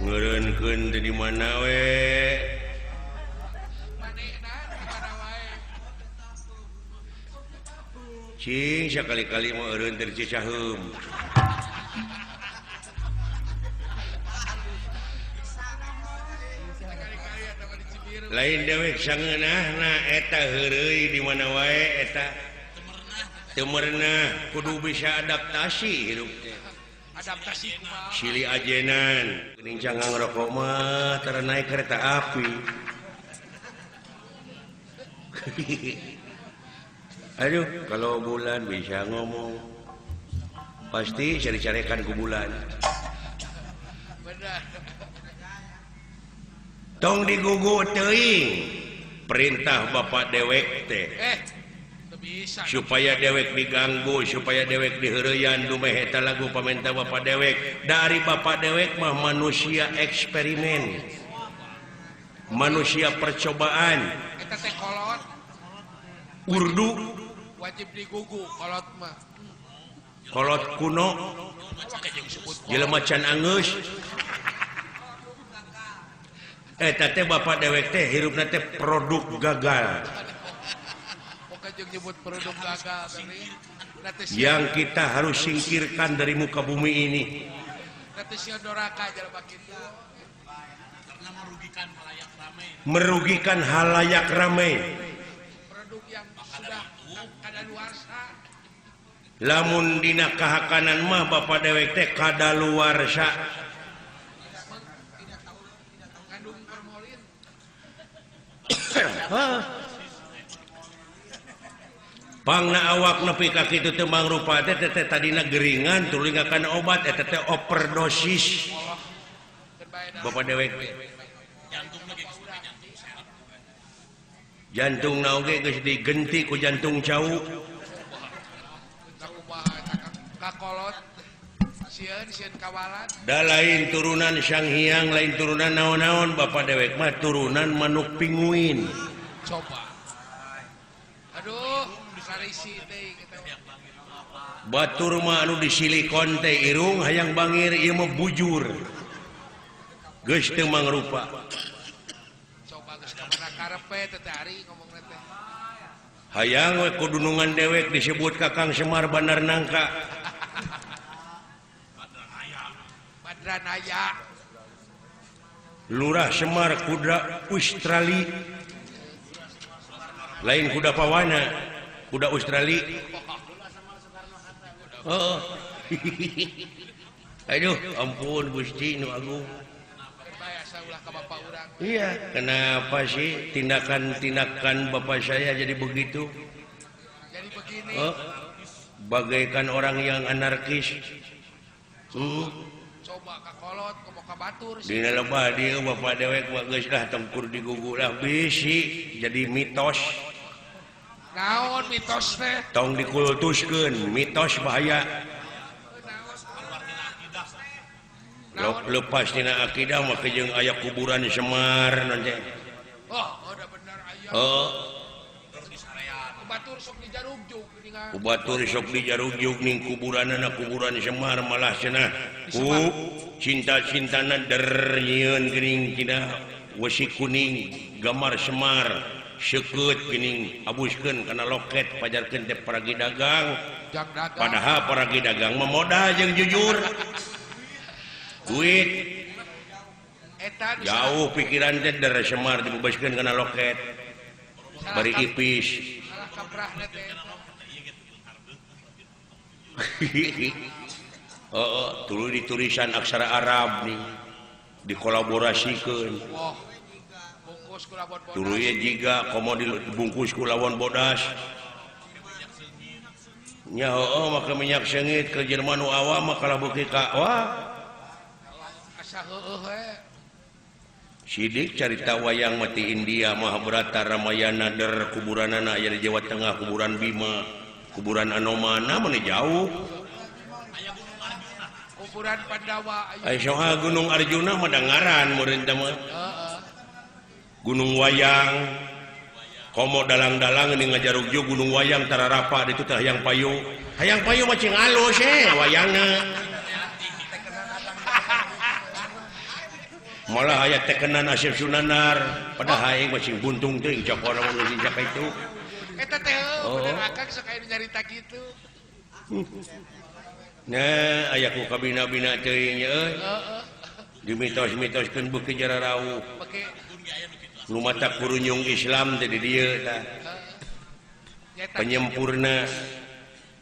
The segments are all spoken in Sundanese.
Ngereunkeun di mana we? Cing sakali-kali mau eureun teh Cicaheum. Lain dewek sangeunahna eta heureuy di mana wae eta. Teu merenah kudu bisa adaptasi hirup teh. Adaptasi kumaha? Silih ajenan. Geuning cangang ngerokok mah tara naik kereta api. Aduh, kalau bulan bisa ngomong. Pasti cari-carikan ku bulan. Benar. Tong digugu teuing perintah bapak dewek teh. Supaya dewek diganggu, supaya dewek diheureyan dumeh eta lagu pamenta bapak dewek. Dari bapak dewek mah manusia eksperimen. Manusia percobaan. Eta teh kolot. Urdu wajib digugu kolot mah. Kolot kuno. Jelema can angeus. Eta teh bapak dewek teh hirupna teh produk gagal. Yang kita harus singkirkan dari muka bumi ini. Merugikan halayak ramai. Lamun dina kahakanan mah bapak dewek teh kadaluarsa. Pangna awak nepi ka kitu teh mangrupa teh tadina geringan tulingakan obat eta teh overdosis. Bapak dewek teh. Jantungna oge geus digenti ku jantung cau. Kakolot sieun kawalan. Da lain turunan Sang Hyang, lain turunan naon-naon bapak dewek mah turunan manuk pinguin. Coba. Aduh. Batur mah anu di silikon teh irung hayang bangir ieu mah bujur. Geus teu mangrupa. Coba geus ka mana karepe teh ari ngomongna teh. Hayang we kudunungan dewek disebut Kakang Semar Bandar Nangka. Badranaya. Lurah Semar kuda Australia. Lain kuda pawana. Kuda Australia. Oh. Aduh, ampun Gusti nu agung. Iya, kenapa sih tindakan-tindakan bapak saya jadi begitu? Jadi begini. Oh, bagaikan orang yang anarkis. Coba ka kolot, komo ka batur sih. Dina lebah dieu bapak dewek mah geus dah tempur digugu lah bisi jadi mitos. Naon mitos teh? Tong dikultuskeun, mitos bahaya. Lepas tina akidah mah jeung aya kuburan Semar nanti. Oh, udah benar aya. Oh. Kubatur sok dijarugjug geuningan. Kubatur sok dijarugjug ning kuburanna kuburan Semar malah cenah ku cinta-cintana der nyieun geuning tina wesi kuning gambar Semar. Sekeut geuning abuskeun kana loket pajarkeun teh paragi dagang. Padahal paragi dagang mah modal jeung jujur. Duit jauh pikiran teh dari Semar dibebaskeun kana loket. Bari ipis. Oh, tuluy ditulisan aksara Arab nih. Dikolaborasikeun. dulu ya jika komo dibungkus ku lawan bodas nya maka minyak sengit ke Jerman awam maka bukti wah sidik carita wayang mati India Mahabharata Ramayana der kuburanana aya di Jawa Tengah kuburan Bima kuburan Anomana mana jauh kuburan Pandawa aya Gunung Arjuna madangaran meureun mah Gunung Wayang komo dalang-dalang ini ngajarugjo Gunung Wayang tararapa itu teh hayang payu mah cing alus wayangna malah aya tekenan Asep Sunanar padahal aing masih buntung teuing cokor mun geus cak itu eta teh bener akang sok aya nyarita kitu nah aya ku kabina-bina teuing euy dimitos-mitoskeun beuki jararau nu mata kurunyung Islam teh di dieu tah penyempurna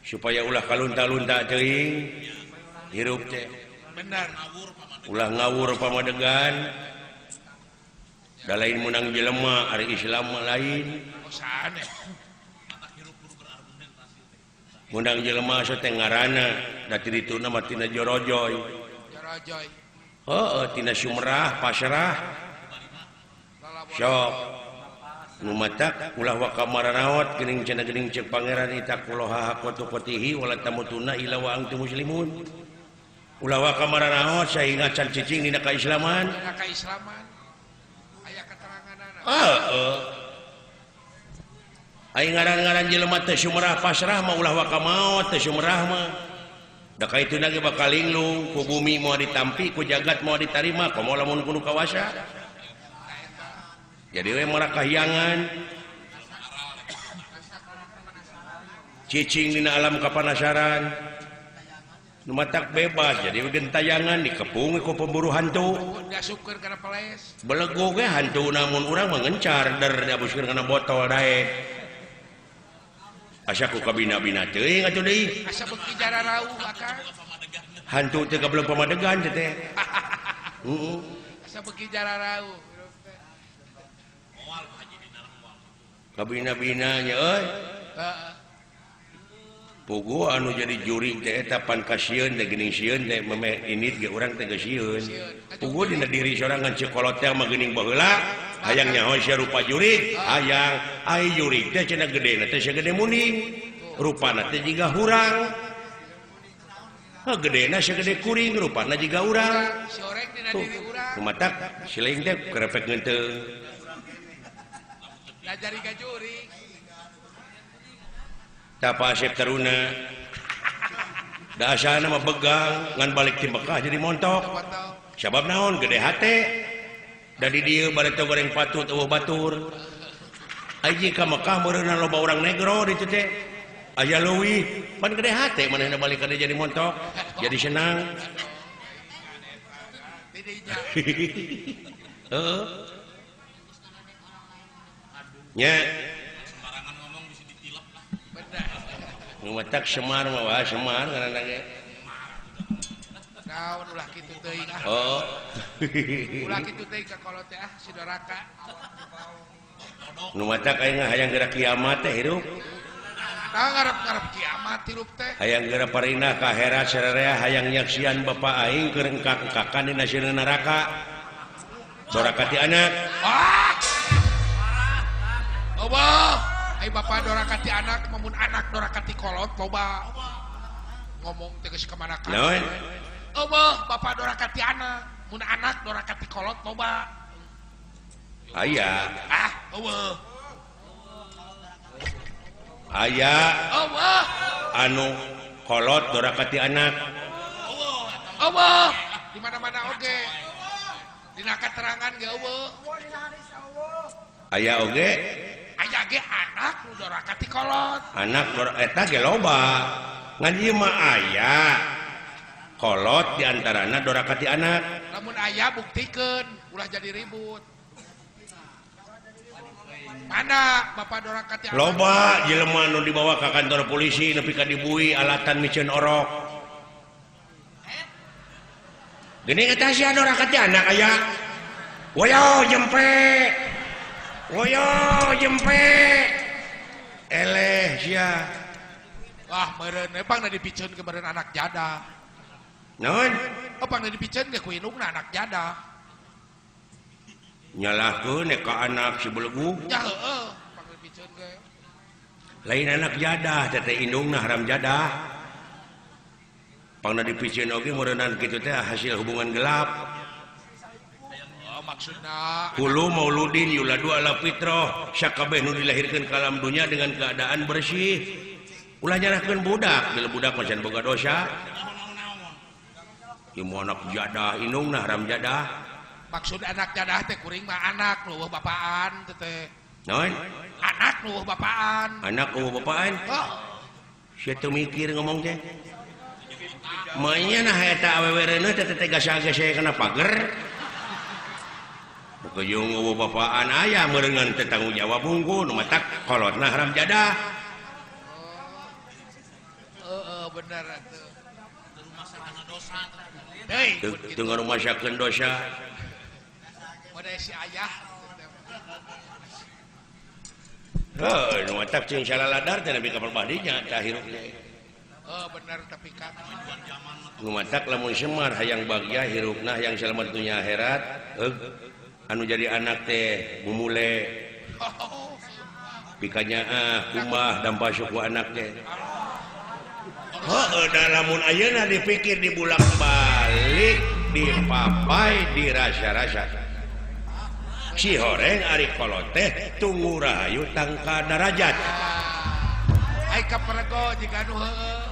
supaya ulah kalunta-lunta teuing hirup teh bener ulah ngawur pamadegan da lain menang jelema ari Islam lain menang jelema so teh ngaranna da ti dituna mah tina jorojoy heuh tina sumrah pasrah sok nu matak ulah wa kamaranaot geuning cenah geuning ceuk pangeran itaqullaha haqqa tuqatihi wala tamutunna illa wa antum muslimun ulah wa kamaranaot sainga can cicing dina kaislaman aya keteranganana aya ngaran-ngaran jelema teh sumrah pasrah mah ulah wa kamaot teh sumrah mah da kaituna ge bakal linglung ku bumi moal ditampi ku jagat moal ditarima komo lamun kudu kawasa jadi we mara kahyangan cicing dina alam kapanasaran nu matak bebas jadi gentayangan dikepung ku pemburu hantu gasupkeun kana peles belego ge hantu namun urang mah ngencar der diabuskeun kana botol dae asa ku kabina-bina teuing atuh deui asa beuki jararau akang hantu teh belum pamadegan teh asa beuki jararau kabina-bina nya euy pugu anu jadi juri teh eta pan kasieun teh geuning sieun teh memeh init ge urang teh geus sieun pugu dina diri sorangan cekolot teh mah geuning baheula hayang nyaho sia rupa jurig hayang ai jurig teh cenah gedena teh sagede muning rupana teh jiga hurang gedena sagede kuring rupana jiga urang sorek dina diri urang kumatak sileing teh kerepek ngeunteung ngajari ka jurig tapa Asep Taruna da asana mah begang ngan balik ti Mekah jadi montok sabab naon gede hate da di dieu bareto goreng patut eueuh batur aji ka Mekah meureunna loba urang negro ditu teh aya leuwih pan gede hate manehna balik ka dieu jadi montok jadi senang heeh nya ngumatak Semar mah wah Semar ngaranna ge naon ulah kitu teuing oh ulah kitu teuing ka kolot teh si doraka nu matak aing hayang geura kiamat teh hirup tah ngarep-ngarep kiamat hirup teh hayang geura parinah ka akhirat sararea hayang nyaksian bapa aing keur engkak-engkakan dina sieun neraka doraka ti anak Allah ai bapak dorakati anak mamun anak dorakati kolot loba ngomong teh geus kemana kan naon Allah bapak dorakati anak mun anak dorakati kolot loba aya Allah aya Allah anu kolot dorakati anak Allah di mana-mana oge dina keterangan ge Allah aya oge aya ge anak nu dorakati kolot anak eta ge loba ngan ieu mah aya kolot diantarana dorakati anak lamun aya buktikeun ulah jadi ribut mana bapak dorakati anak loba jelema nu dibawa ka kantor polisi nepi ka dibui alatan micieun orok geuning eta sia dorakati anak aya wayo jempe Woyo jempe eleh sia meureun pang dipiceun ke meureun anak jada naon pang dipiceun ke ku indungna anak jada nyalahkeun ka anak si belegu nya heueuh pang dipiceun ke lain anak jadah teh indungna haram jadah pang dipiceun oge meureunnan kitu teh hasil hubungan gelap maksudna Kulu mauludin yuladu ala fitrah sakabeh nu dilahirkeun ka alam dunya dengan keadaan bersih ulah nyarahkeun budak bila budak macan boga dosa ieu anak jadah indungna haram jadah maksud anak jadah teh kuring mah anak leuweuh bapaan teh naon anak leuweuh bapaan anak leuweuh bapaan sia teu mikir ngomong teh mainnya nah eta awewe teh teh gasa-gasa kana pager Kayung eueuh bapaan aya meureungan teh tanggung jawab hungkul nu matak kolotna haram jadah. Bener atuh. Teu rumasakeun dosa. Teu ngarumasakeun dosa. Bade si ayah. Nu matak cing salaladar teh nepi ka perbadinya tah hirupna. Bener tapi kan nu matak lamun semar hayang bagja hirupna hayang selamat dunya akhirat anu jadi anak teh mumule pikanya kumah dampa suku anak teh da lamun ayeuna dipikir dibulak balik dipapai dirasa-rasa si horeng ari kolot teh tunggu rahayu tangka darajat ai kaprego jika anu heueuh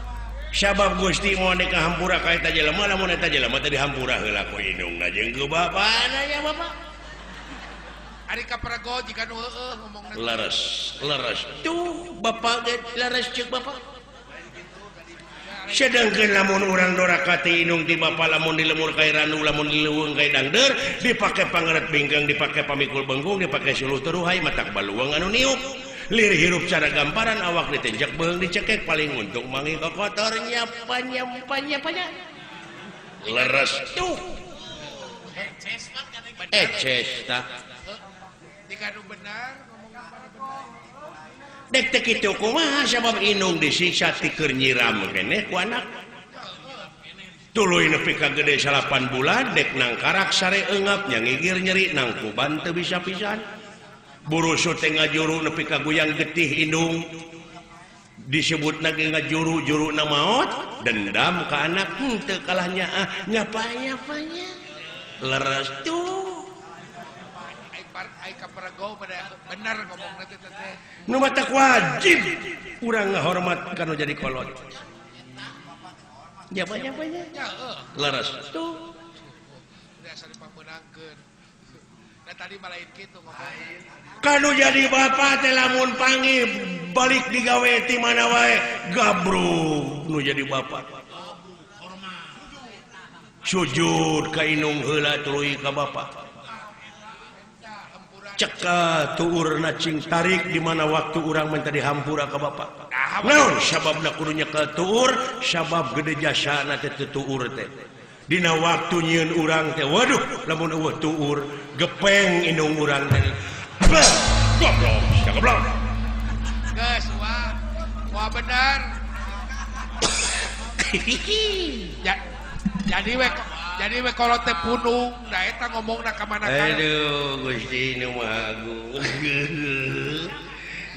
sabab Gusti moal dikahampura ka eta jelema lamun eta jelema teh dihampura heula ku indungna jeung ku bapana ya bapak ari kaprego jika nu heueuh ngomongna leres tuh bapak ge leres ceuk bapak sedangkeun lamun urang doraka ti indung ti bapak lamun dilemur kai randu lamun dileuweung kai dangdeur dipake pangeret bingkang dipake pamikul beunggung dipake suluh teruhai matak baluang anu niup lir hirup cara gamparan awak ditenjak beung dicekek paling untung mangi kotor nyapanya leres tuh eces tak jika nu benar ngomongna dek teh kitu kumaha sabab indung disiksa ti keur nyiram keneh ku anak tuluy nepi ka gede 8 bulan dek nang karak sare eungap nya ngigir nyeri nang kuban teu bisa pisan burusu teh ngajuru nepi ka goyang getih indung disebutna ge ngajuru na maot dendam ka anak teu kalahnya nyapanya leres tuh ai kaprego bener ngomongna teh teh nu matak wajib urang ngahormat kanu jadi kolot nyapanya leres tuh dasar dipameunangkeun da tadi malain kitu ngomong kanu jadi bapak teh lamun pangi balik digawe ti mana wae gabruk nu jadi bapak sujud ka indung heula tuluy ka bapak ceka tuurna cing tarik di mana waktu urang minta dihampura ka bapak naon sababna kudu nyekel tuur sabab gede jasana teh tuur teh dina waktu nyieun urang teh waduh lamun eueuh tuur gepeng indung urang teh goblok geus wah bener jadi we kalau teh punung da eta ngomongna ka mana ka aduh Gusti nu Maha Agung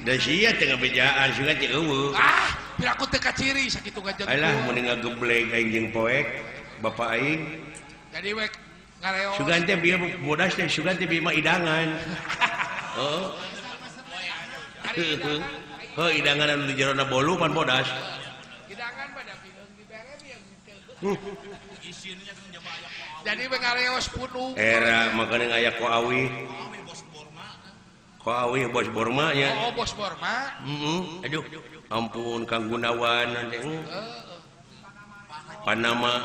da sia teh ngabejaan sugan teh eueuh bila aku teh kaciri sakitu ngajeng alah mun ngagebleng aing jeung poek bapak aing jadi we ngareos sugan teh bieu bodas teh sugan teh bieu mah idangan idangan anu di jerona bolu pan bodas idangan pada bingung dibere bieu jadi we ngareos punung era makanya ngaya ko awi bos Borma nya bos Borma aduh ampun Kang Gunawan nanti Panama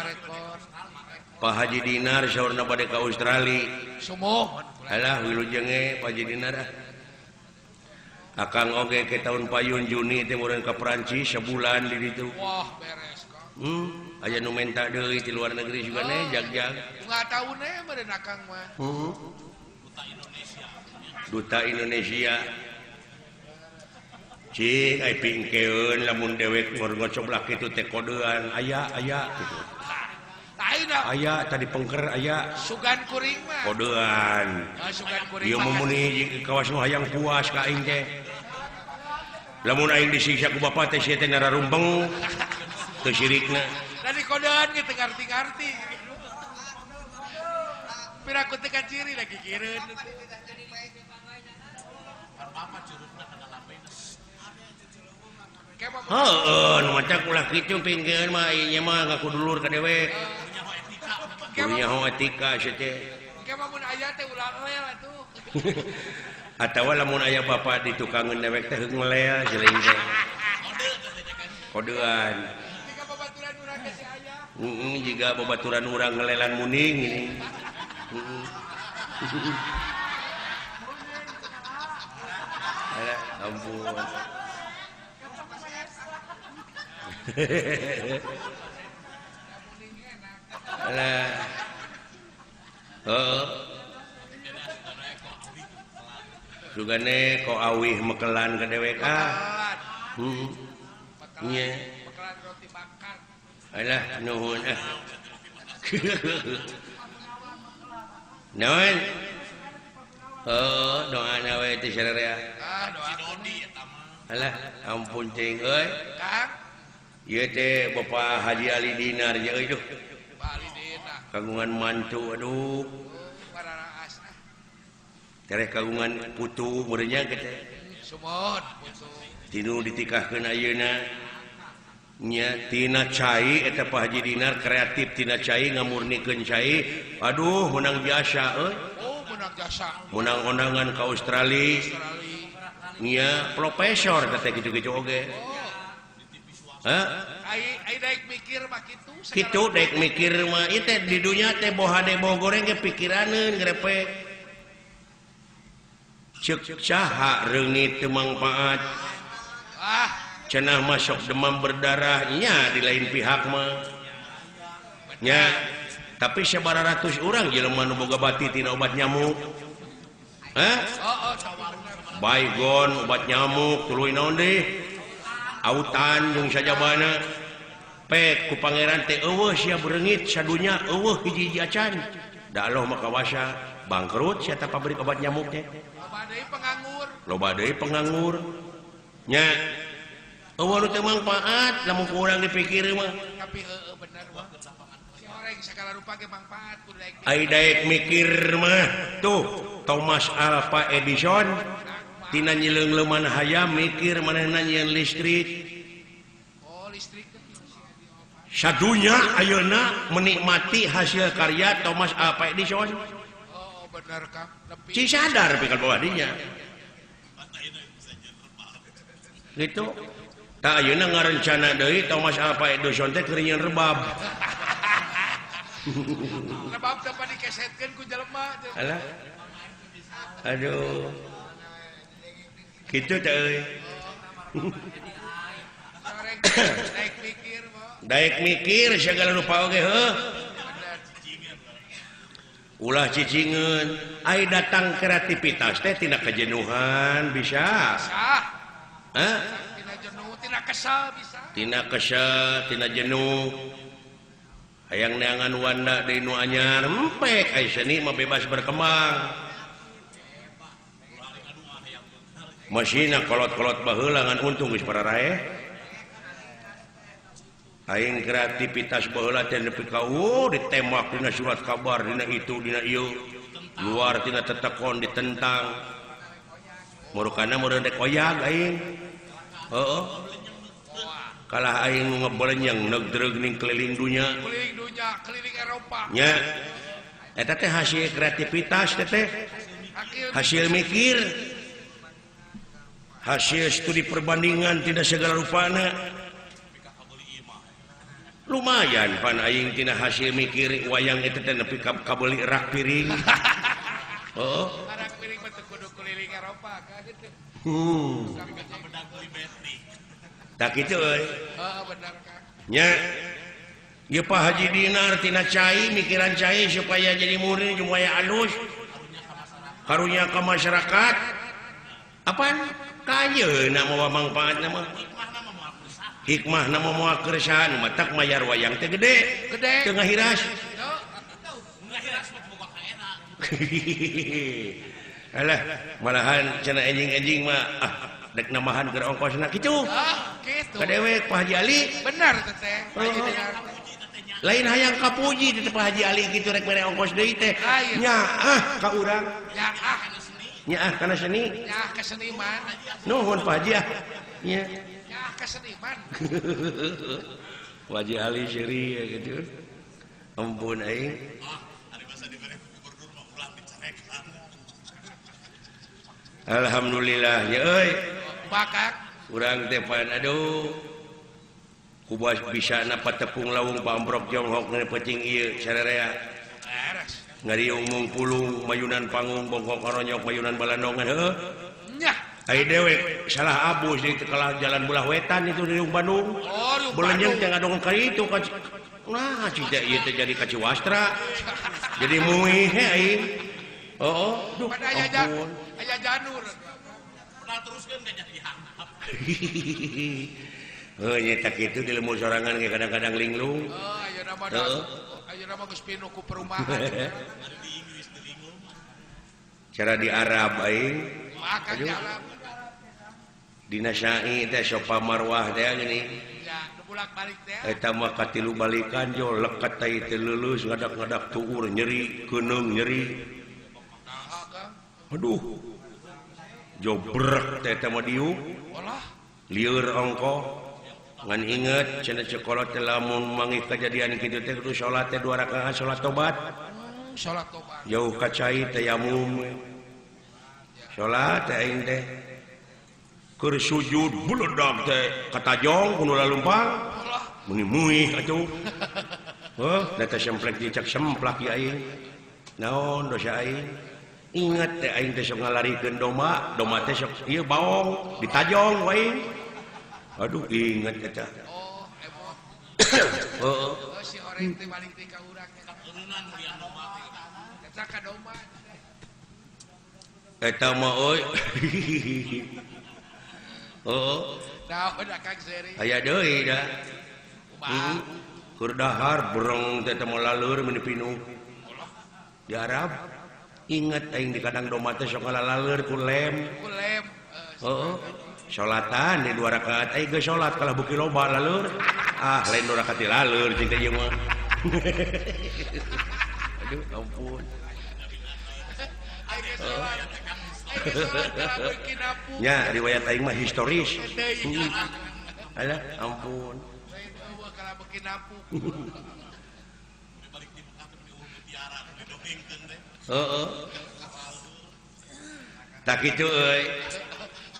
rekor Pak Haji Dinar saurna bade ka Australia sumuh alah wilujeng Pak Haji Dinar akang oge ke tahun payun Juni teh meureun ka Perancis sebulan di ditu wah beres kok aya nu menta deui ti luar negeri juga jag enggak tahu meureun akang mah duta Indonesia cing ai pingkeun lamun dewek ngocok laki itu teh kodean aya gitu aya tadi pengker aya sugan kuring mah kodean sugan kuring ieu mumuni kawas nu hayang puas ka aing teh lamun aing disiksa ku bapa teh sia teh nararumpeng teu sirikna dari kodean ge teu ngarti-ngarti piraku teh ciri lagi kireun heeh nu macak ulah kitu pingkeun mah ieu mah ngaku dulur ka dewek punya etika sia teh engke mah mun aya teh ulah lel atuh atawa lamun aya bapa di tukangeun dewek teh ngelel jeung teh kodean jika babaturan urang ge si aya jika babaturan urang ngelelan muning ini alah ampun alah sugane ko awih mekelan ka dewek nya bakalan roti bakar alah nuhun naon doana we teh sararea doa Dodi eta mah alah ampun cing euy Kang ieu teh Bapak Haji Ali Dinar ya euy duh bali dina kagungan mantu aduh pararaasna tereh kagungan putu meureunnya teh sumon putu tinu ditikahkeun ayeuna nya tina cai eta Pak Haji Dinar kreatif tina cai ngamurnikeun cai aduh menang biasa euy menang jasa menang ondangan ka Australia nya profesor teh kitu-kitu oge ai daek mikir mah kitu kitu daek mikir mah ieu teh di dunya teh bohade boh goreng ge pikiraneun grepe ceuk caha reungit teu mangpaat cenah masuk demam berdarah nya di lain pihak mah nya tapi sabaraha ratus urang jelema nu boga bati tina obat nyamuk baygon obat nyamuk tuluy naon deui autan jeung sajabana pek ku pangeran teh eueuh sia bereungit sadunya eueuh hiji-hiji acan da Allah mah kawasa bangkrut sia ta pabrik obat nyamuk teh loba deui penganggur nya eueuh nu teu mangpaat lamun ku urang dipikir mah tapi bener mah si orang segala rupa ge mangpaat kudu daek ai daek mikir mah tuh Thomas Alva Edison tina nyileung-leuman hayam mikir manehna nyieun listrik listrik sadunya ayeuna menikmati hasil karya Thomas Alva Edison bener Kang ci sadar pikir bahwa dinya gitu tak ayeuna ngarencana deui Thomas Alva Edison teh keur nyieun rebab rebab dapat dikesetkeun ku jelema alah aduh kitu teh euy daek mikir mah daek mikir segala rupa oge heuh ulah cicingeun ai datang kreativitas teh tina kejenuhan bisa tina jenuh tina kesal bisa tina kesel tina jenuh hayang neangan wanda deui nu anyar empek ai seni mah bebas berkembang masina kolot-kolot baheula ngan untung geus pararae aing kreativitas baheula teh nepi ka ditembak dina surat kabar dina itu dina ieu luar tina tetekon ditentang murukana meureun dek oyag aing heueuh kalah aing nu ngabelenyang negdreug ning keliling dunya keliling Eropa nya eta teh hasil kreativitas teh hasil mikir hasil studi perbandingan tidak segala rupana lumayan pan aing tina hasil mikir wayang itu teh nepi ka beuli rak piring rak piring mah teu kudu keliling Eropa ka kitu tak kitu euy bener Kang nya ieu Pak Haji Dinar tina cai mikiran cai supaya jadi murid supaya alus karunya ke masyarakat apa kayeuna mawa manfaat nama hikmah nama moal keresahan matak mayar wayang teh gede tengah hiras alah malahan cenah enjing-enjing mah dek namahan keur ongkosna kitu gitu kadewek Pak Haji Ali benar teh lain hayang kapuji di Pak Haji Ali gitu rek mere ongkos deui teh nyaah ka urang nyaah kana seni nyaah ka seniman nuhun Pak Haji nya nyaah ka seniman Pak Haji Ali seri ya gitu ampun aing alhamdulillah ya euy bakak urang teh pan aduh kubas bisa napa tepung lawung pamprok jonghok nge pecing ieu sararea ngariung mung pulung mayunan panggung bongkok karonyok mayunan balandongan heuh nyah ai dewek salah abus di kalah jalan belah wetan itu di Bandung belenjeng teh ngadong ka itu ka nah cita ieu teh jadi ka Ciwastra jadi muih he aing duh ampun aya janur pernah teruskeun ka jadi handap nya tak kitu di lemu sorangan ge kadang-kadang linglung ayeuna mah geus pinu ku perumahan cara di Arab aing makan jalan dina syai teh sopa marwah teh gini ya bolak-balik teh eta mah katilu balikan jo leket teh teu leuleus ngadak-ngadak tuur nyeri keuneng nyeri aduh jobrek teh mah diuk lieur ongko ngan inget cenah sekolah teh lamun mangih kejadian kitu teh kudu salat teh 2 rakaat salat tobat jauh ka cai tayamum salat teh aing teh keur sujud buledag teh katajong kudu lalumpang muni muih atuh da teh semplek dicak semplak ieu aing naon dosa aing inget teh aing teh sok ngalarikeun domba teh sok ieu baong ditajong wae aduh inget eta si oreng teh balik teh ka urang katurunan mulia domba eta ka domba eta mah euy naon Kang Seri aya deui da keur dahar bereng teh mah laleur mun dipinu di Arab inget aing di kadang domba teh sok ngalaleur ku lem salatan di 2 rakaat aing geus salat kalah beuki loba laleur lain 2 rakaat laleur cing teh ieu mah aduh ampun nya riwayat aing mah historis alah ampun kalah beuki napu balik di Mekah teh di mutiara di dongengkeun teh tak kitu euy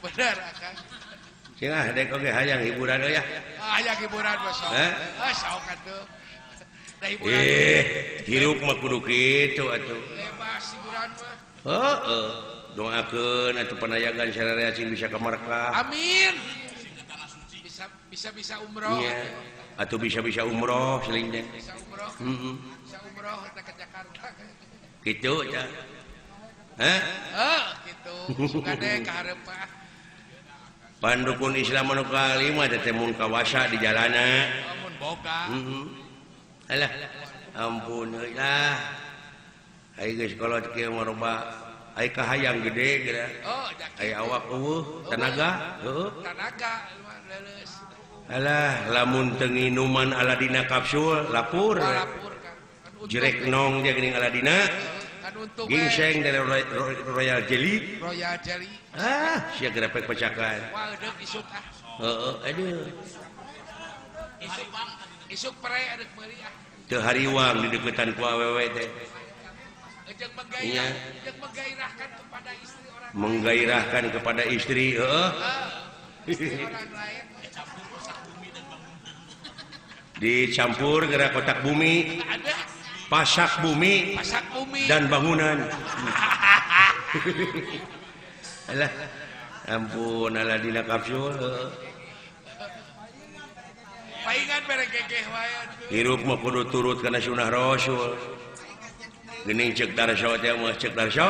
bener Kang cenah dek oge hayang hiburan euy ya hayang hiburan mah sok sok atuh da hiburan hirup mah kudu kitu atuh bebas hiburan mah doakeun atuh panayagan sararea cing bisa ka Makkah amin bisa umroh iya atuh bisa umroh seling deh bisa umroh eta ke Jakarta kitu nya gitu suka deh ka hareup pandukun Islam anu kalima teh mun kawasa di jalana mun boga alah ampun euy lah ai geus kolot kieu mah loba ai kahayang gede geura ai awak eueuh tenaga tenaga leuleus alah lamun teu nginuman Aladina kapsul lapur jerek nong dia geuning Aladina ginseng dari Royal Jelly sia grepek pecakan wah deuk isuk aduh isuk pere adeuk meuli teu hariwang di deukeutan ku awewe teh jeung menggairahkan kepada istri orang menggairahkan kepada istri orang lain dicampur gerak kotak bumi pasak bumi dan bangunan alah ampun Aladina kapsul paingan mere gegeh wae hirup mah kudu turut kana sunah Rasul geuning ceuk Darso teh mah ceuk Darso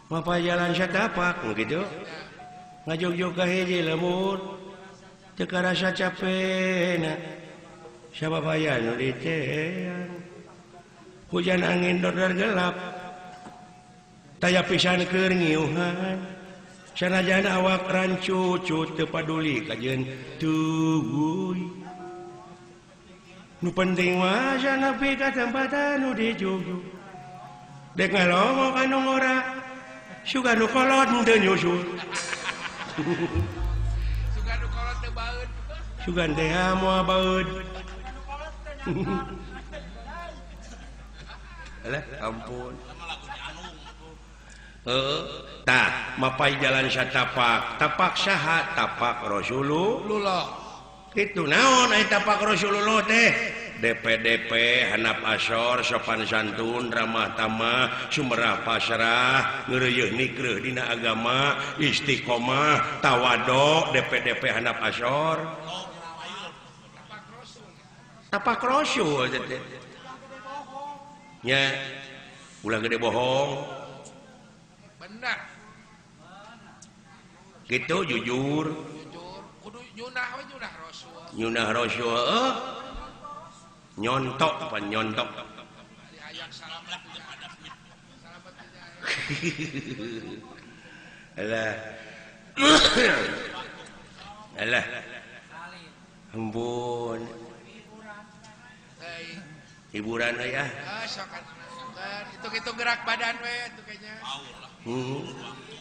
Bapak jalan satapak gitu. Ngajog-jog ka hiji lemur. Teu karasa capena. Sababayan nu ditean. Hujan angin dodar gelap. Taya pisan keur ngiuhan. Sanajan awak rancucut teu paduli kajeun tuguy. Nu penting mah nepi ka tempatan nu dijujug. Dek ngalongok anu ngora. Suga nu kolot teu nyusul. Suga nu kolot teu baeud. Sugan teh moal baeud. Alah ampun. Tah, mapai jalan satapak. Tapak saha? Tapak Rasulullah. Kitu naon aya tapak Rasulullah teh? DP handap asor sopan santun ramah tamah sumerah pasrah ngeureuyeuh nikreuh dina agama istiqomah tawadhu DP handap asor tapak rasul teh nya ulah gede bohong bener gitu jujur kudu nyunah we nyunah rasul nyontok apa nyontok diayak salamet alah ampun hiburan aya sok itu gerak badan we itu kayaknya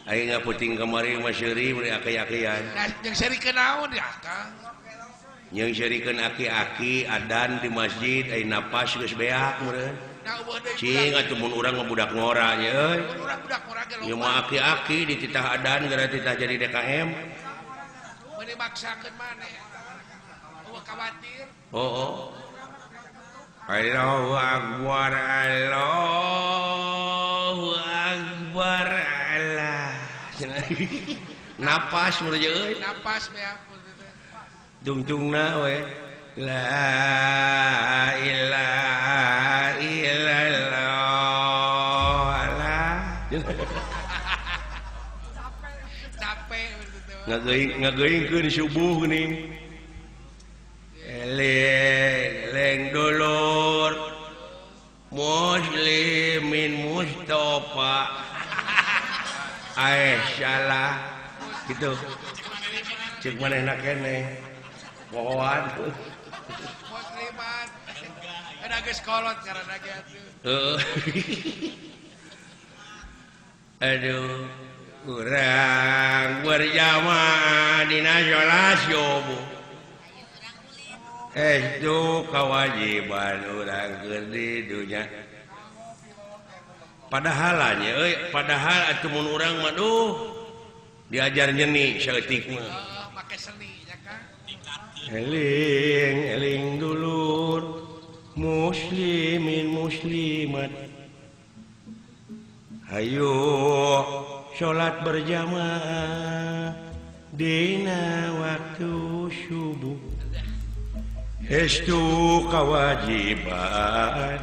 aya ngaputing kamari masyeri bari aki-akian nah yang seri kenaon ya Kang yang syarikeun aki-aki adan di masjid ai napas geus beak meureun cing atuh mun urang mah budak ngora nya euy urang budak ngora ge ieu mah aki-aki dititah adan gara titah jadi DKM meuni maksakeun maneh eueuh khawatir Allahu akbar Allahu akbar Allah napas meureun euy napas beak Dung-dungna we la ilaha illallah capek begitu ngageuingkeun subuh geuning eleng dulur muslimin Mustafa salah gitu cek manehna keneh pohoan musliman ada geus kolot karena ge atuh aduh urang berjamaah dina salat subuh itu kewajiban urang keur di dunya padahal atuh mun urang mah diajar nyeni saeutik mah make seni nya Kang eling dulur muslimin muslimat hayu salat berjamaah dina waktu subuh estu kewajiban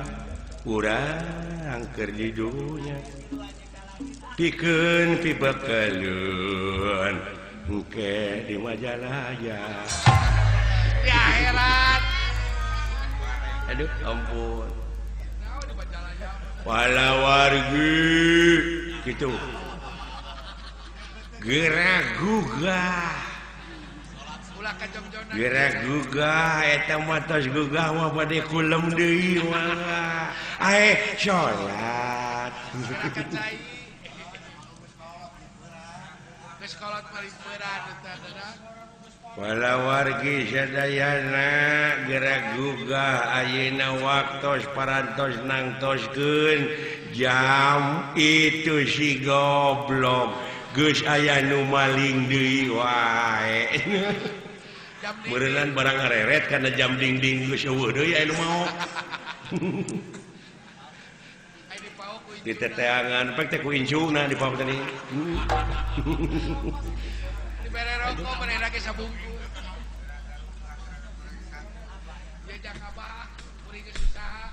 urang keur di dunya pikeun pibakaleun engke di Majalaya ya heran aduh ampun wala wargi gitu gerak gugah ulah ka jongjona gerak gugah eta mah tos gugah mah bade kulem deui mah salat cai geus kolot mari beurad eta wala wargi sadayana gerak gugah ayeuna waktos parantos nangtoskeun jam itu si goblok geus aya nu maling deui wae meureunlan barang ngareret kana jam ding-ding geus eueuh deui aya nu mau di teteangan pek teh ku incuna di paut tadi dibere rokok manehna ge sabungkus ya jangan abah kuring geus usaha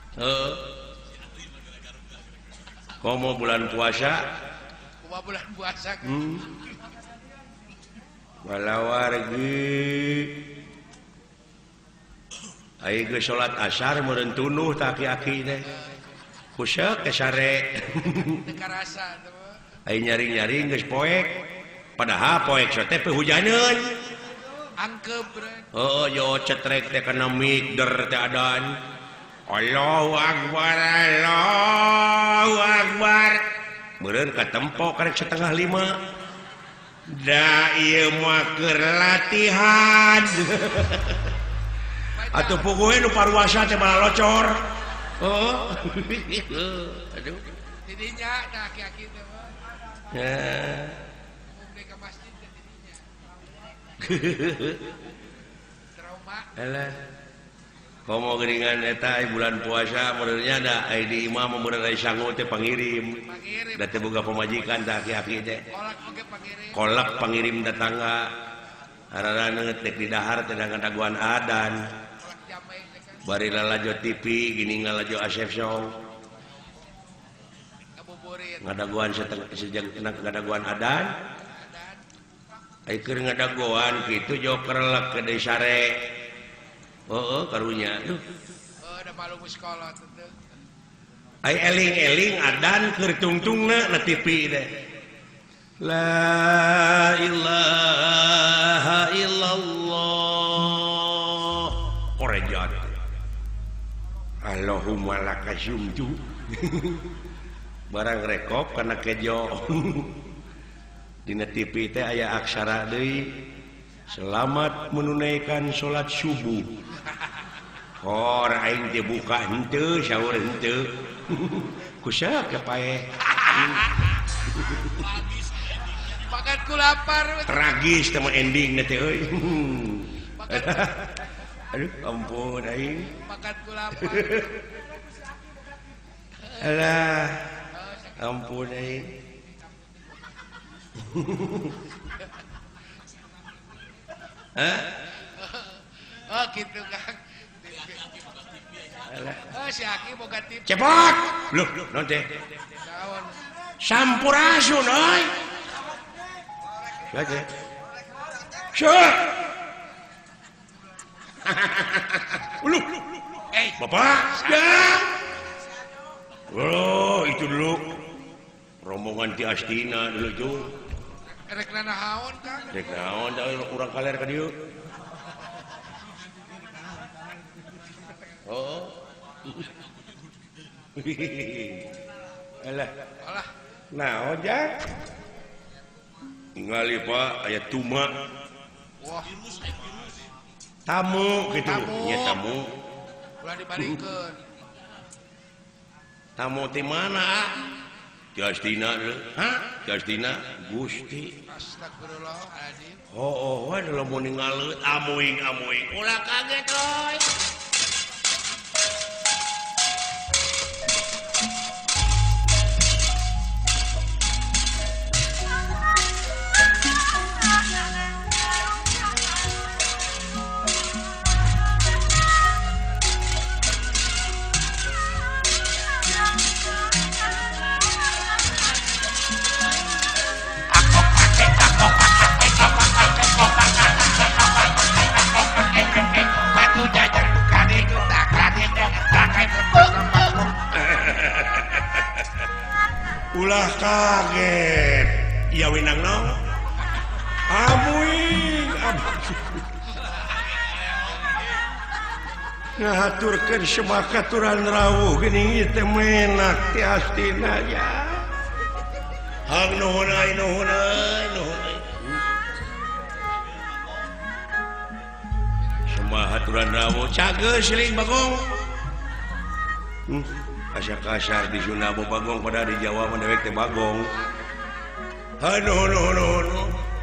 komo bulan puasa bulan puasa kan. Walawargi aing geus salat asar meureun tunuh tak aki-aki teh. Kusek ke sare. Teu karasa teh. Aing nyari-nyari geus poek. Padahal poek teh hujaneun. Angkep bre. Heeh, yo cetrek teh kana migder teh adan. Allahu Akbar, Allahu Akbar. Meureun katempo karek 4:30. Da ieu mah keur latihan. Atuh puguhe nu paruasa teh malah locor. Oh. Aduh. Tidinya da aki-aki teh mah. Ya. Umum ka masjid teh tidinya. Trauma. Alah. Komo geuningan eta bulan puasa modelnya da di imam model aya sangu teh pangirim. Pangirim. Da teh boga pamajikan teh aki-aki teh. Kolak oge pangirim. Kolak pangirim datangga. Harana ngetek di dahar teh ngadaguan adan. Kolak jamai teh kan. Bari lalajo TV gini ngalajo Asep Show. Ngabuburit. Ngadaguan sejak ngadaguan adan. Ai keur ngadaguan kitu jo kerlek ke deui sare. Heeh karunya. Da malu sekolah teh. Ai eling-eling adan keur tungtungna na TV teh. La ilaha illallah. Korejat. Allahumma lakasumtu. Barang rekop kana kejo. Dina TV teh aya aksara deui. Selamat menunaikan sholat subuh. Hor aing teh buka henteu, saur henteu. Kusaha kepae. Makan ku lapar. Tragis teh mah endingna teh euy. Aduh, ampun aing. Makan ku lapar. Alah. Ampun aing. Oh gitu Kang. Oh si Aki boga tip. Cepot. Loh, naon teh? Naon? Sampurasun euy. Saja. Syah. Uluh. Bapak, sedang. Oh, itu dulu. Rombongan ti Astina dulu tuh. Rek nahaon Kang? Rek naon da urang kaler ka dieu. Oh. Alah. Alah. Naon ja? Ningali Pak aya tuma. Wah, Tamu gitu. Tamu. Nya tamu. ulah dibalikeun. Tamu ti mana? Ti Astina deui. Hah? Ti Astina Gusti. Astagfirullahaladzim. Oh, wae lamun ningali amuing-amuing. Ulah kaget euy. Ulah kaget. Iya winang naon? Amuing. Ngahaturkeun semakaturan rawuh geuning ieu teh menak ti Astina ya. Hang nuhun ai nuhun ai nuhun ai. Semakaturan rawuh cageus leuwih Bagong. Asa kasar di Sunda Bagong pada di Jawa mah dewek teh Bagong. Aduh.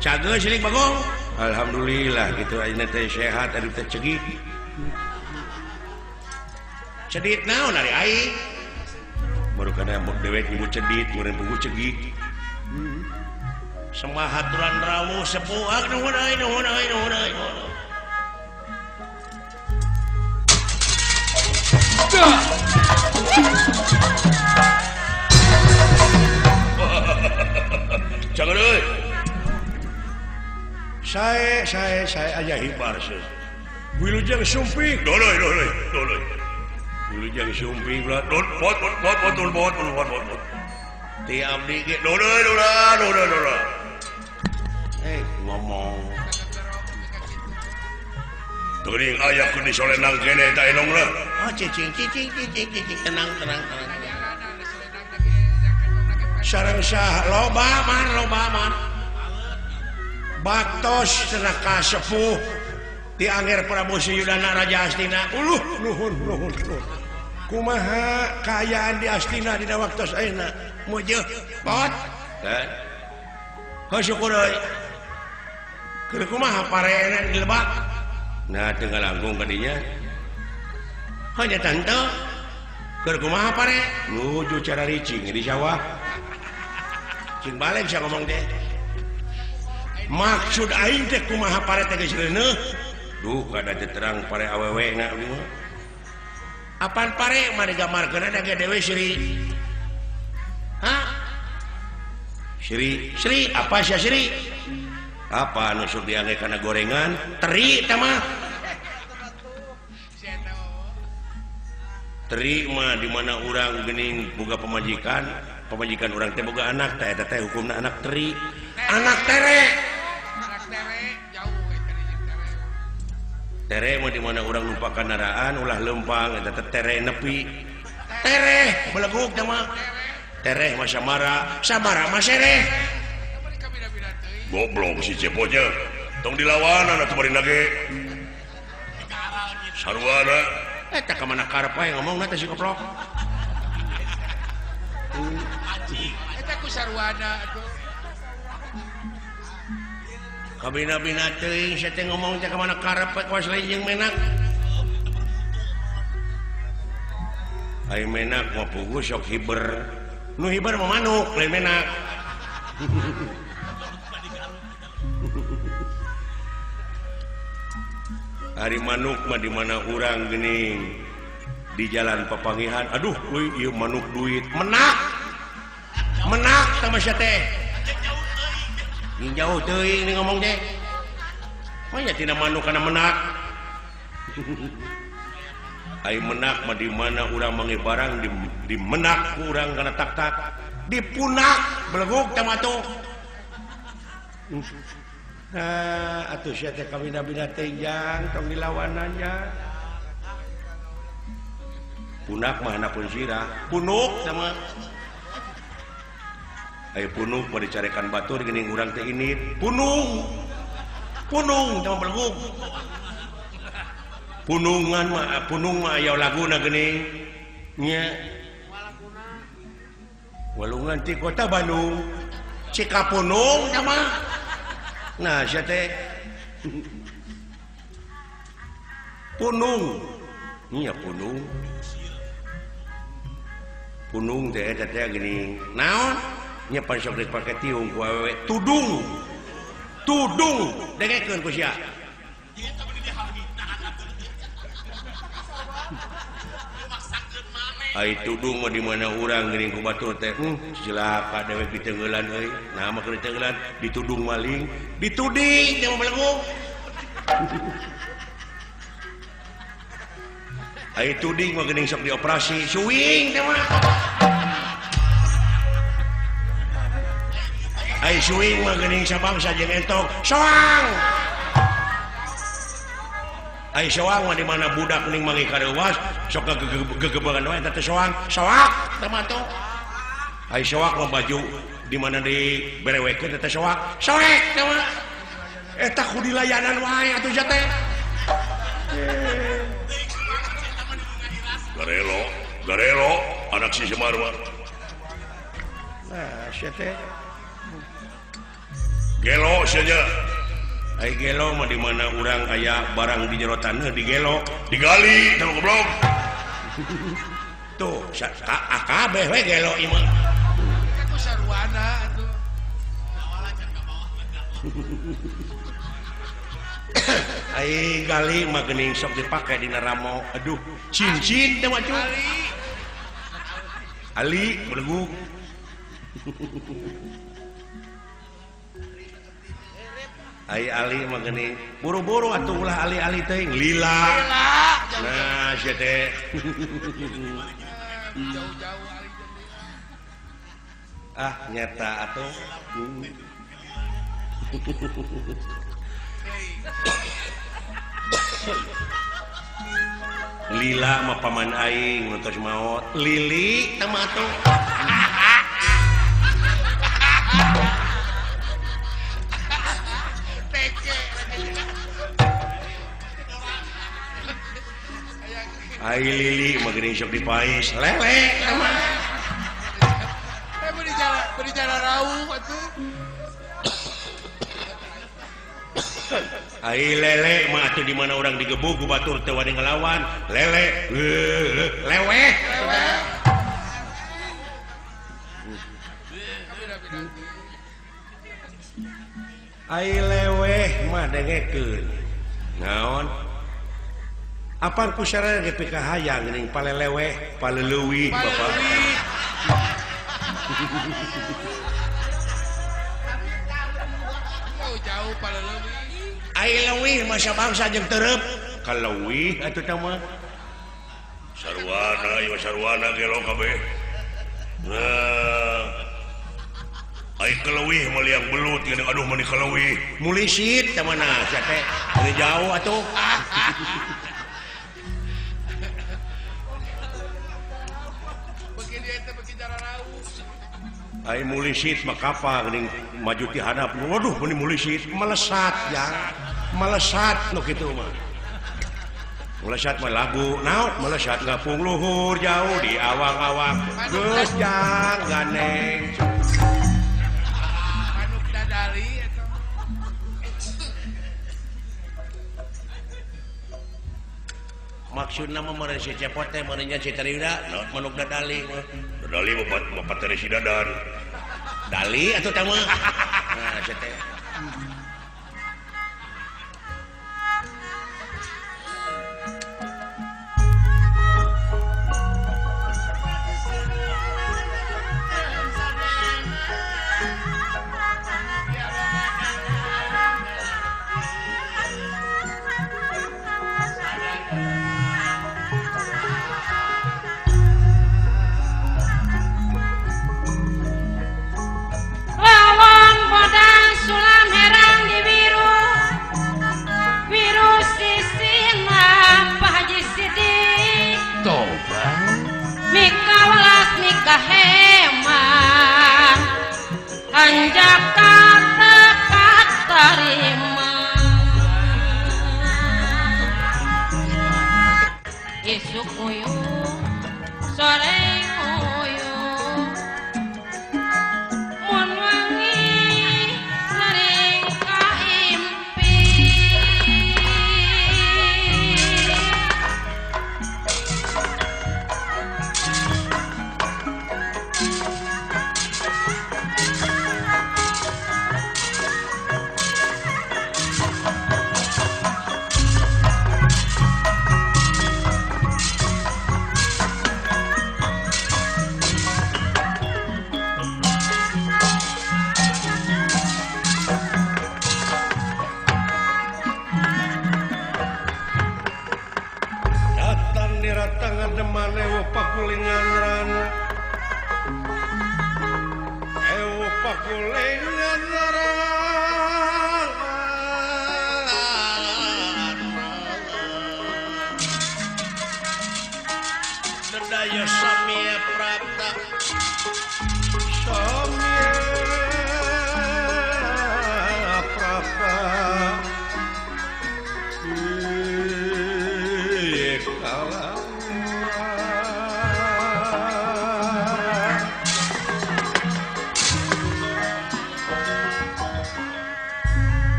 Cageus leuwih Bagong. Alhamdulillah gitu ayeuna teh sehat adu teh cegit. Cedit naon ari aing? Baru kana dewek nyebut cedit, meureun puguh cegit. Semahaturan rawuh sepuh nuhun ai nuhun ai nuhun ai. jangan euy. Saya aja hibar sih. Wilujeng sumping. Doloy. Wilujeng sumping lah. Bot. Ti abdi ge doloy. Ngomong. Teuing aya ku disolenang kene eta enong lah. Cicing tenang. Sareng sah loba man. Batos cenah kasepuh di Angger Prabu Siyudana Raja Astina. Nuhun. Kumaha kaayaan di Astina dina waktos ayeuna? Mujeuh, Bot. Syukur euy. Keur kumaha pareena di Lebak? Nah, tinggal langgung kadinya. Hanya tante. Keur kumaha pare? Nuju cara ricing di sawah. Cing balik saya ngomong teh. Maksud aing teh kumaha pare teh geus reuneuh. Duh, kada teu terang pare awewe na ieu. Apaan pare mah digambarkeun ada ge dewe Sri. Hah? Sri, apa sia Sri? Apa anu sok diangge kana gorengan? Teri teh mah. Teri mah di mana urang geuning boga pamajikan urang teh boga anak teh eta teh hukumna anak teri. Anak tere jauh tere mah di mana urang numpak kendaraan ulah lempang eta teh tere nepi. Tere beleguk teh mah. Tere mah samara mah sereh. Goblok si cepotnya. Tong dilawanan atuh bari nage. Sarwana. Eta ka mana karep wae ngomongna teh si goblok. Eta ku sarwana atuh. Kabina-bina teuing sia teh ngomong teh ka mana karep wae kuas lain jeung menak. Ai menak mah puguh sok hiber. Nu hiber mah manuk lain menak. Hari manuk mah di mana urang geuning di jalan papangihan. Aduh, euy ieu manuk duit. Menak sama sia teh. Jauh teuing ngomong teh. Oh ya tina manuk kana menak. Ai menak mah di mana urang mangge barang di menak urang kana tak-tak. Di punak beleguk teh mah tuh. Atuh sia teh kabina-bina teh jang tong dilawanannya. Punak mah hanapun sirah, punuk sama. Aya punuk mah dicarekan batur geuning urang teh ini. Punung tama beleguk. Punung mah aya laguna geuning. Nya. Walungan ti kota Bandung. Cikapunung tama. Nah, sia teh punung. Nya punung. Punung teh eta teh geuning. Naon? Nya pan sok dipake tiung ku awewe. Tudung. Dengekeun ku sia. Ai tudung mah di mana urang geuning ku batur teh. Cilaka dewe pitengeulan euy. Nah mah keur ditengeulan ditudung maling, dituding teh mah beleguk. Ai tuding mah geuning sok dioperasi, suing teh mah. Ai suing mah geuning sabangsa jeung entok, soang. Ai soang mah di mana budak geuning mangge kareuwas, sok gegebangan wae eta teh soang, soak teh mah tuh. Ai soak mah baju di mana diberewekeun eta soak, soek teh mah. Eta ku dilayanan wae atuh sia teh. Garelo, anak si Semar mah. Nah, sia teh. Gelo sia nya. Ai gelo mah di mana urang aya barang di jero taneuh digelo, digali teh goblok. Tuh, kabeh we gelo ieu mah. Eta ku sarwana atuh. Ai gali mah geuning sok dipake dina ramo. Aduh, cincin teh mah cuy. Ali beleguk. ai ali mah geuning buru-buru atuh ulah ali-ali teuing lila nah sia teh jauh-jauh ali ah nyata atuh lila mah paman aing nu tos maot lili teh mah atuh ai lili mah geuning sok dipais lele mah beri jalan rauh atuh ai lele mah atuh di mana orang digebug ku batur teu wani ngelawan lele leweh ai leweh mah dengekeun naon apaan ku sareng ge pika hayang geuning paleleweh paleleuwih bapak jauh pada lebih ai leuwih masa bangsa jeung teureub kaleuwih atuh teh mah sarwana ieu sarwana gelo kabeh nah ai keleuwih mah liang belut geuning aduh mani keleuwih mulisit teh mana sia teh jauh atuh ai mulisit mah kapal geuning maju ti hadap waduh meni mulisit melesat ya melesat nu kitu mah melesat mah lagu naon melesat ngapung luhur jauh di awang-awang geus jang ganeng manuk dadali eta maksudna mah meureun si cepot teh meureun nya si Tariuda manuk dadali bapak teh si dadan dali atuh teh mah nah sia teh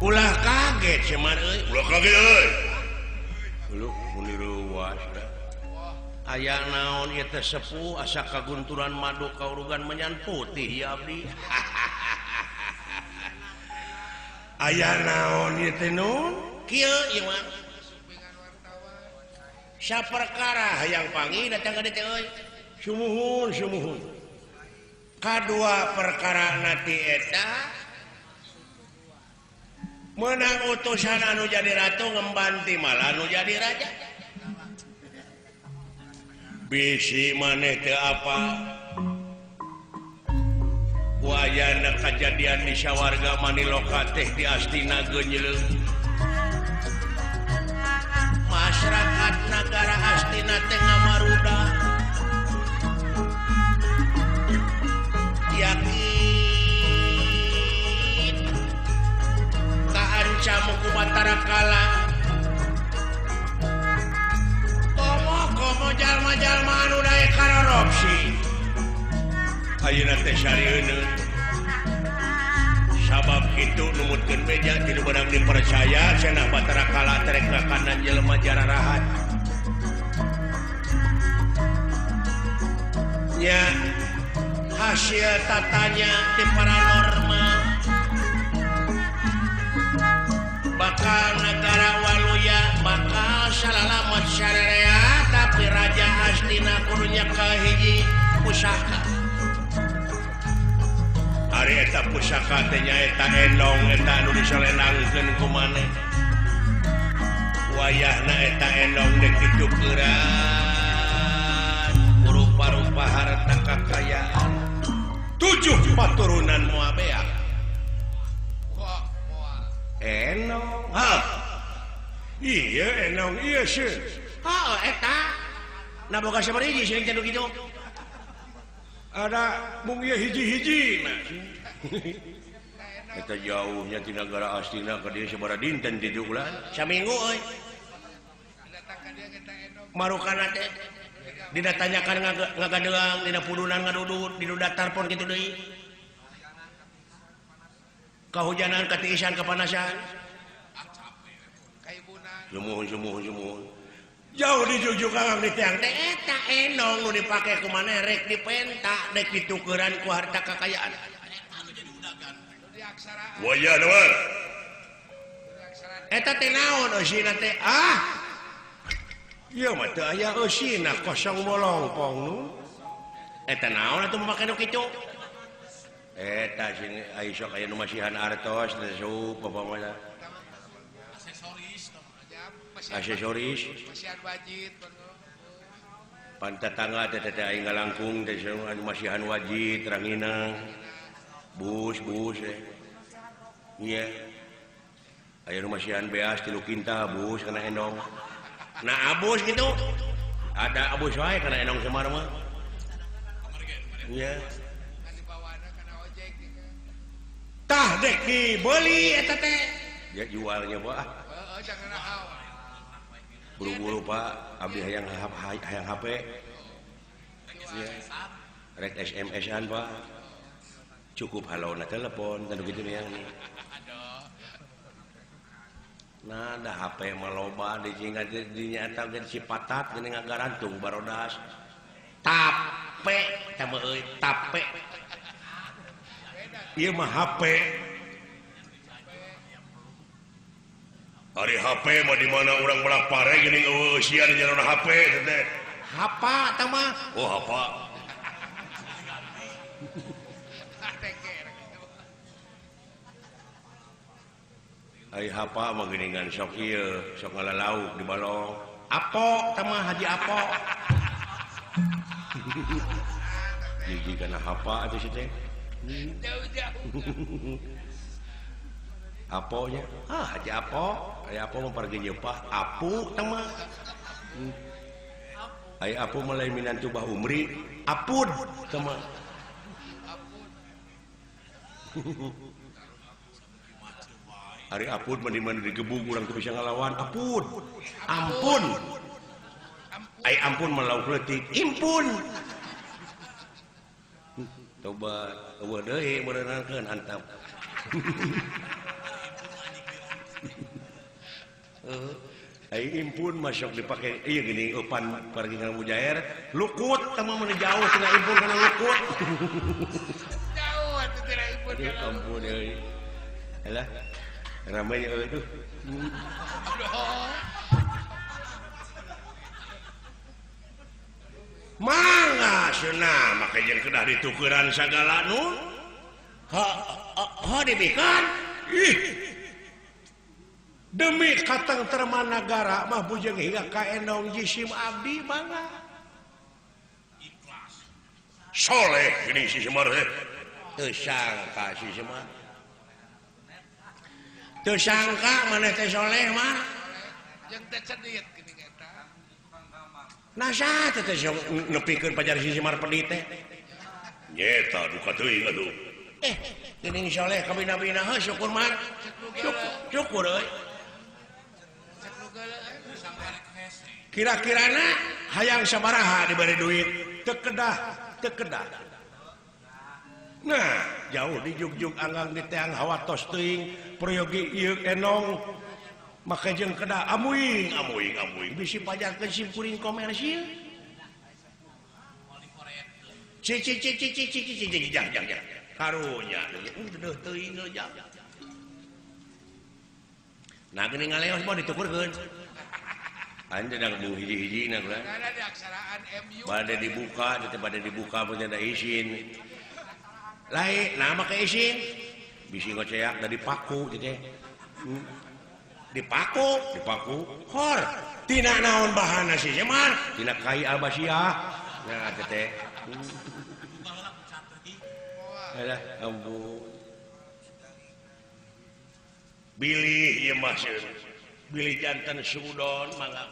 ulah kaget Semar euy ulah kaget euy lu muni ruas da aya naon ieu teh sepuh asa kagunturan madu kaurugan menyan putih ya abdi aya naon ieu teh nun kieu ieu mah saperkara hayang panggih datang ka dieu euy sumuhun sumuhun kadua perkara nati eta menang utusan anu jadi ratu ngembanti malah anu jadi raja bisi maneh teu apa wayana kejadian di sawarga Maniloka teh di Astina geunyeuleuh masyarakat negara Astina teh ngamaruda yakin kaancam ku Batara Kala komo jalma-jalma anu daek korupsi ayeuna teh sarieun sabab kitu numutkeun beja tilu beunang dipercaya cenah Batara Kala terek ngakanan jelema jararahat nya hasil tatanya di paranormal bakal negara Waluya bakal salalamat syariah tapi Raja Astina kurunya kahiji pusaka hari eta pusaka teh nyaeta endong eta anu disolenangkeun ku maneh wayahna eta endong dek ditukeran rupa-rupa harta kekayaan 7 paturunan moabea enong iya enong iya sih eta nah boga sabariji sering cenah kitu ada mung ieu hiji-hiji nah eta jauhnya ti negara Astina ka dieu sabaraha dinten 7 bulan saminggu euy marukana teh didatanyakan ngagadeung dina pudunan ngadudut di datar pon kitu deui kahujanan katiisan kepanasan sumuhun jauh dijujuk kang di tiang teh eta enong nu dipake ku maneh rek dipenta dek ditukeran ku harta kekayaan waya naon eta teh naon eusina teh ieu mah teu aya eusina kosong molongpong nu eta naon atuh make nu kitu eta sini ai sok aya nu masihan artos teh sup pamana aksesoris masihan wajib pantatangga teh teh aing ngalangkung teh anu masihan wajib rangina bus iya aya nu masihan beas 3 kinta bus kana endong nah abus gitu ada abus wae kana endong semar mah iya tah dek dibeli eta teh ya jualnya bah buru-buru Pak abdi hayang HP ya rek SMS-an Pak cukup halona telepon tanu kitu yang nah da HP mah loba dijingat dinyata ge sipatat geuning ngagarantung barodas tape tama euy tape ieu mah HP hari HP mah di mana urang belah pare geuning eueuh sia di jalan HP teh hapa tah mah oh hapa ai hapa mah geuningan sok ieu sok ngalalauk di balong apo tah mah haji apo jadi kana hapa atuh si teh jauh-jauh aponya haji apo aya apo mah pergi nyeupah apu tah mah aya apu mah lain minantu bah umri apud tah mah ari apud mah di mana digebug urang teu bisa ngalawan apud ampun ai ampun mah lauk leutik impun tobat eueuh deui meureunkeun antap ai impun masuk dipake ieu gini eupan pergi ka mujair lukut teh mah mun jauh tina impun kana lukut jauh atuh tina impun kana ampun deui alah ramai euy tuh mangga cenah make jeung kedah ditukeran sagala nu ha dibikeun ih demi katang terman negara mah bujeng hingga ka Enong jisim abdi mangga ikhlas soleh gini si Semar teu sangka si Semar teu sangka maneh teh soleh mah yang teh cedit gini eta nasa teh nepikeun pajar si Semar pedit teh nyeta duka teuing atuh geuning soleh ka bina-bina heuh syukur mah syukur euy cek nu geuleuh kira-kirana hayang sabaraha diberi duit teu kedah nah jauh di jugjug anggang di teang hawa tos teuing prayogi ieu Enong make jeung kedah amuing bisi pajarkeun sim kuring komersil jang karunya deuh teuing jang nah geuning ngaleos mah ditukurkeun anda dah mau hiji-hiji nak lah. ada di aksaraan MU Bade dibuka punya ada izin. Lain nama ke izin, bisi ngoceak dari paku gitu. Dipaku, hor. Tina naon bahana sih Semar, tina kai Albasiah. Nah tete. Alah ampun. Bilih ieu mah Bilih jantan sudon mangga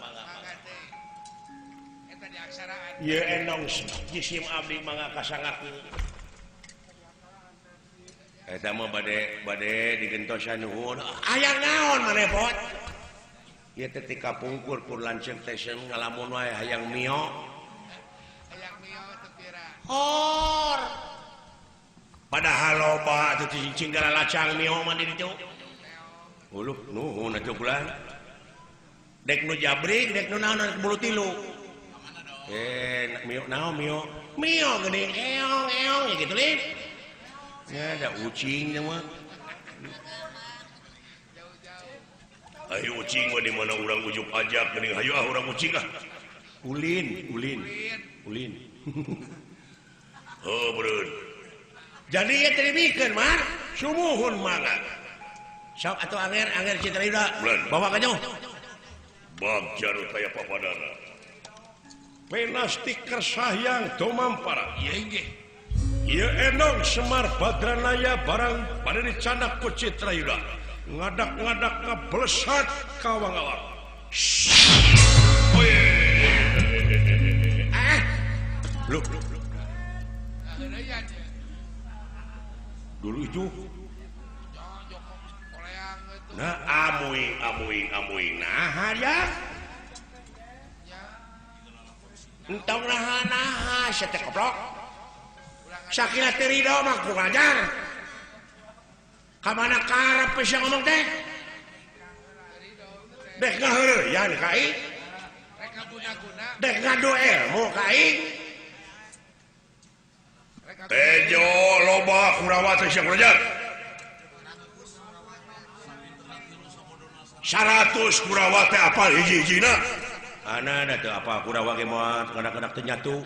eta di aksaraan ieu Enong jisim abdi mangga kasangakeun eta mah bade digentosan nuhun aya naon maneh pot ieu teh ti kapungkur kur lanceuk teh ngalamun wae hayang mio teu pira hor padahal loba teu cicing lacang mio mah di ditu uluh nuhun atuh bulan dek nu jabrik dek nu naon bulu tilu mio geuning eong ya gitu lin ya ada ucing mah ayo ucing mah di mana urang ujuk ajak geuning hayu urang ucing ulin oh beureun jadi ya teribikeun mah sumuhun mangga sok atuh anger Citrayuda bawa ka jauh bagja nu taya papadana penastik kersayang tumampara ieu Enong Semar Badranaya barang pada dicanak ku Citrayuda ngadak-ngadak ngablesat ka wangawang lu dulu itu nah amuing nah ya entong nah sete koplok sakila terido mah ku ngajar kamana karep bisa ngomong teh dek ngaheureuyan ka aing rek ngaguna-guna dek ngadu ilmu ka aing tejo loba Kurawa teh sia belajar 100 Kurawa teh apal hiji-hijina ana teh apa Kurawa ge moal kadang-kadang teu nyatu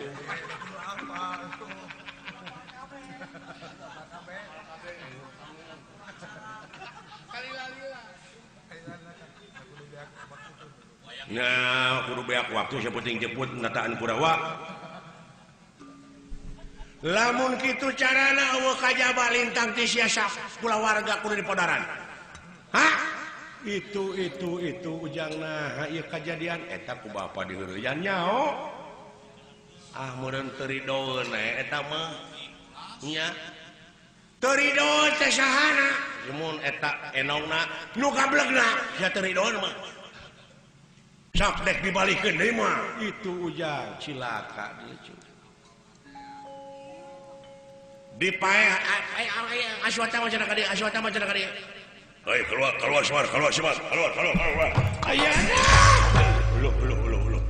nah kudu beak waktu sapenting jemput nataan Kurawa lamun kitu carana eueuh kajaba lintang ti sia kulawarga kudu dipodaran hah itu ujangna ieu kajadian eta ku bapa diheureuyan nyao meureun teu ridoeun eta mah nya teu ridoeun teh sahana mun eta Enongna nu gablegna sia teu ridoeun mah sok dek dibalikeun deui mah itu ujang cilaka dieu dipae aswata macana ka dieu Hai keluar Semar keluar aya lu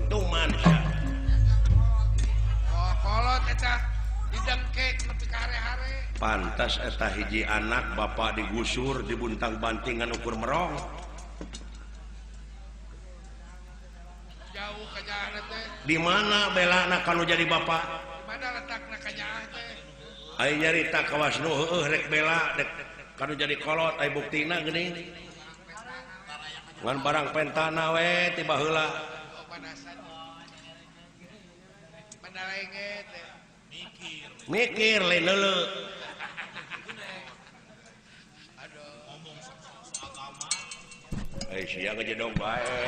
tuman kolot eta didengkek nepi ka hare-hare pantas eta hiji anak bapak digusur dibuntang bantingan ukur merong jauh ka jalan teh di mana belana kanu jadi bapak di mana letakna ka jalan teh aya nyarita kawas nu heueuh rek bela dek kanu jadi kolot aya buktina geuning ngan barang pentana we tiba heula Oh, panasan. Pandalenget. mikir mikir lain heuleu Aduh. ngomong seagama sia ngejedog bae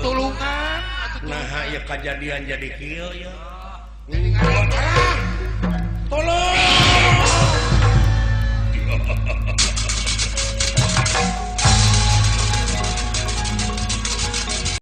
Tulungan. nah ya kejadian jadi kieu ya Jadi ngalah.